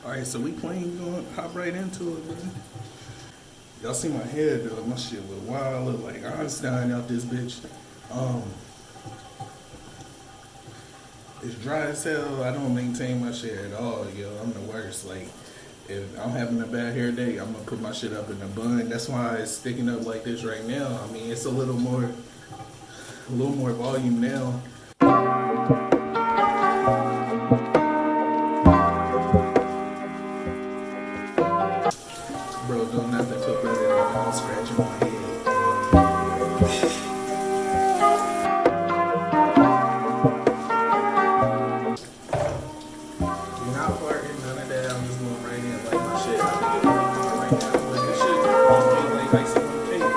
Alright, so we going hop right into it, bro. Y'all see my head though, my shit look wild, look like Einstein out this bitch. Um, it's dry as hell. I don't maintain my shit at all, yo. I'm the worst. Like, if I'm having a bad hair day, I'm gonna put my shit up in a bun. That's why it's sticking up like this right now. I mean, it's a little more volume now. Bro, don't nothing feel better than when I'm scratching my head. You're not farting, none of that. I'm just going right in like my shit. I'm gonna get right now. But this shit is like icing on cake.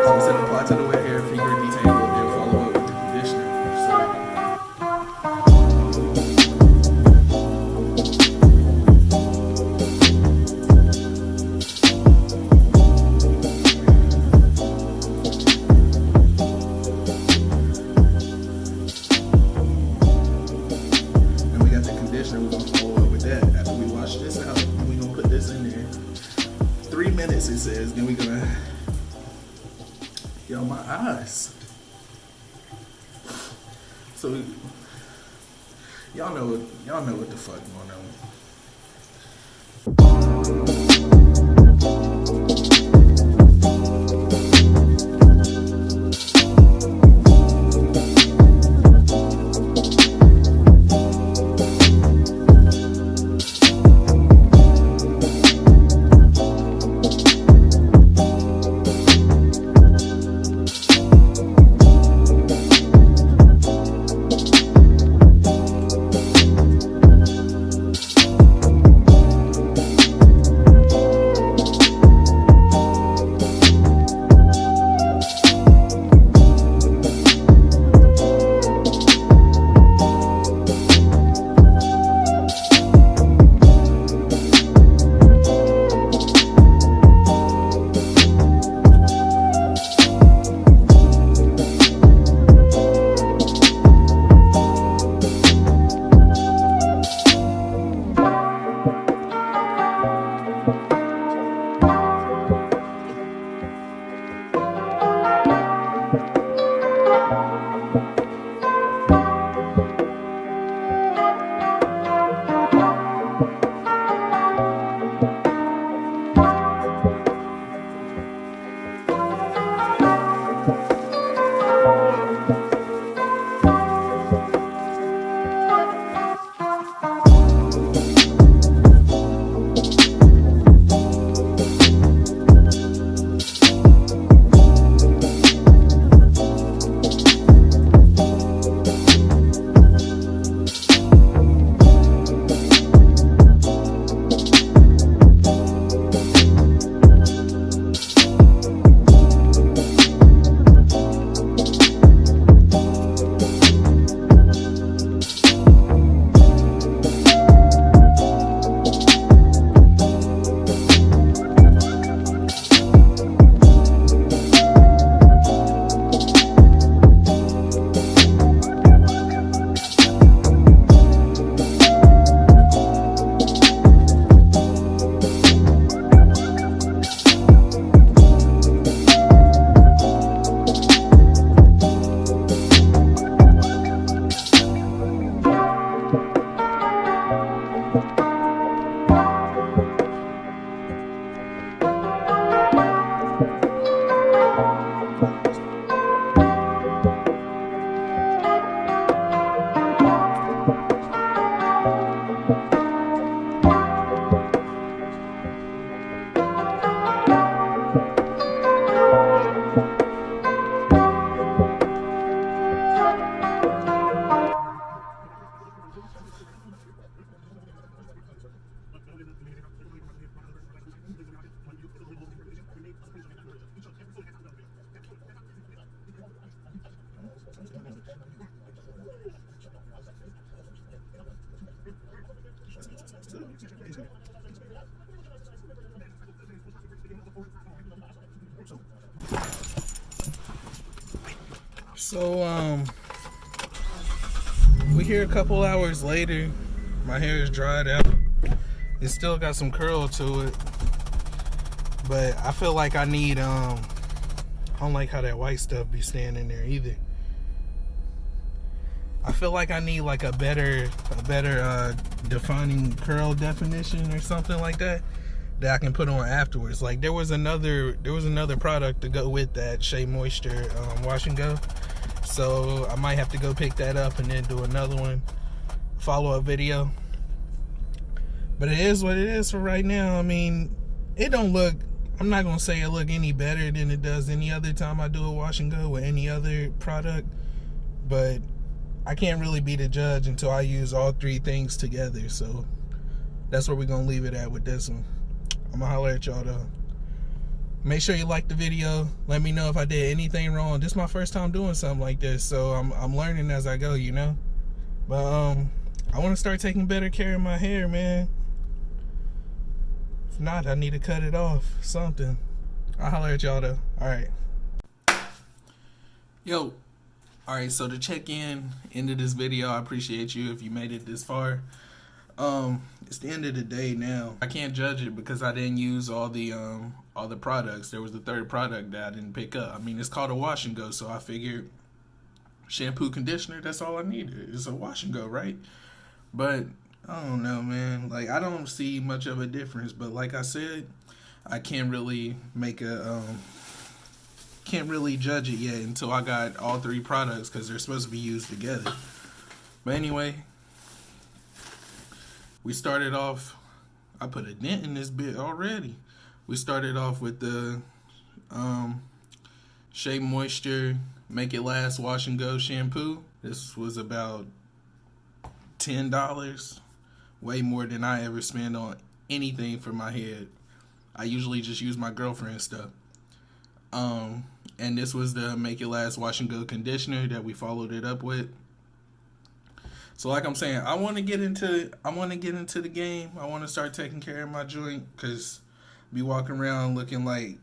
So instead of apply to the wet hair, finger detangle, then follow up with the conditioner. And we got the conditioner, we're gonna follow up with that. After we wash this out, we're gonna put this in there. 3 minutes it says, then we're gonna yo, my eyes. So y'all know what the fuck going on. So we here a couple hours later. My hair is dried out. It still got some curl to it, but I feel like I need I don't like how that white stuff be staying in there either. I feel like I need like a better defining curl definition or something like that I can put on afterwards. Like there was another product to go with that Shea Moisture wash and go. So I might have to go pick that up and then do another one, follow-up video. But it is what it is for right now. I mean, it don't look, I'm not gonna say it look any better than it does any other time I do a wash and go with any other product, but I can't really be the judge until I use all three things together. So that's where we're gonna leave it at with this one. I'm gonna holler at y'all though. Make sure you like the video. Let me know if I did anything wrong. This is my first time doing something like this, so I'm learning as I go, you know. But I want to start taking better care of my hair, man. If not, I need to cut it off. Something. I'll holler at y'all though. Alright. Yo. Alright, so to check in, end of this video, I appreciate you if you made it this far. It's the end of the day now. I can't judge it because I didn't use all the products. There was the third product that I didn't pick up. I mean, it's called a wash and go, so I figured shampoo, conditioner, that's all I needed. It's a wash and go, right? But I don't know, man. Like, I don't see much of a difference, but like I said, I can't really make a can't really judge it yet until I got all three products because they're supposed to be used together. But anyway, we started off, I put a dent in this bit already. We started off with the Shea Moisture Make It Last Wash and Go shampoo. This was about $10, way more than I ever spend on anything for my head. I usually just use my girlfriend's stuff. And this was the Make It Last Wash and Go conditioner that we followed it up with. So like I'm saying, I want to get into the game. I want to start taking care of my joint because be walking around looking like,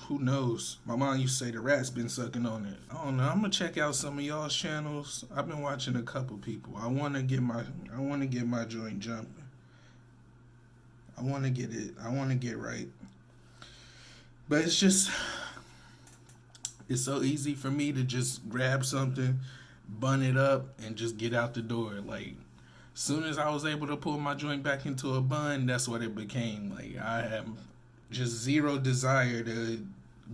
who knows? My mom used to say the rat's been sucking on it. I don't know. I'm gonna check out some of y'all's channels. I've been watching a couple people. I want to get my joint jumping. I want to get it. I want to get right. But it's so easy for me to just grab something, bun it up, and just get out the door. Like, soon as I was able to pull my joint back into a bun, that's what it became. Like, I have just zero desire to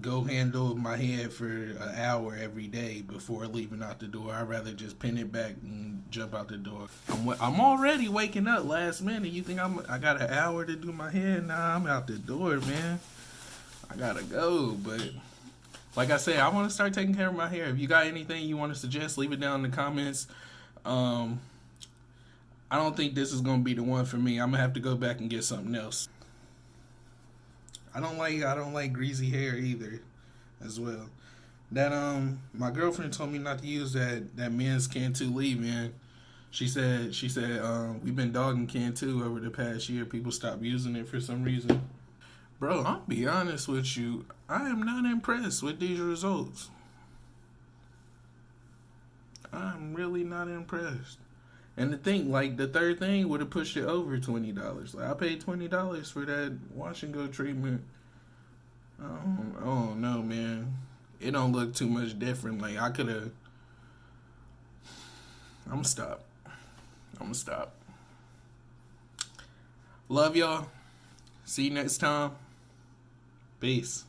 go handle my head for an hour every day before leaving out the door. I'd rather just pin it back and jump out the door. I'm already waking up last minute. You think I got an hour to do my hair? Nah, I'm out the door, man. I gotta go. But like I said, I want to start taking care of my hair. If you got anything you want to suggest, leave it down in the comments. I don't think this is gonna be the one for me. I'm gonna have to go back and get something else. I don't like greasy hair either, as well. That my girlfriend told me not to use that men's Cantu leave-in. She said we've been dogging Cantu over the past year. People stopped using it for some reason. Bro, I'll be honest with you. I am not impressed with these results. I'm really not impressed. And the thing, like, the third thing would have pushed it over $20. Like, I paid $20 for that wash and go treatment. I don't know, man. It don't look too much different. Like, I could have. I'm gonna stop. Love y'all. See you next time. Peace.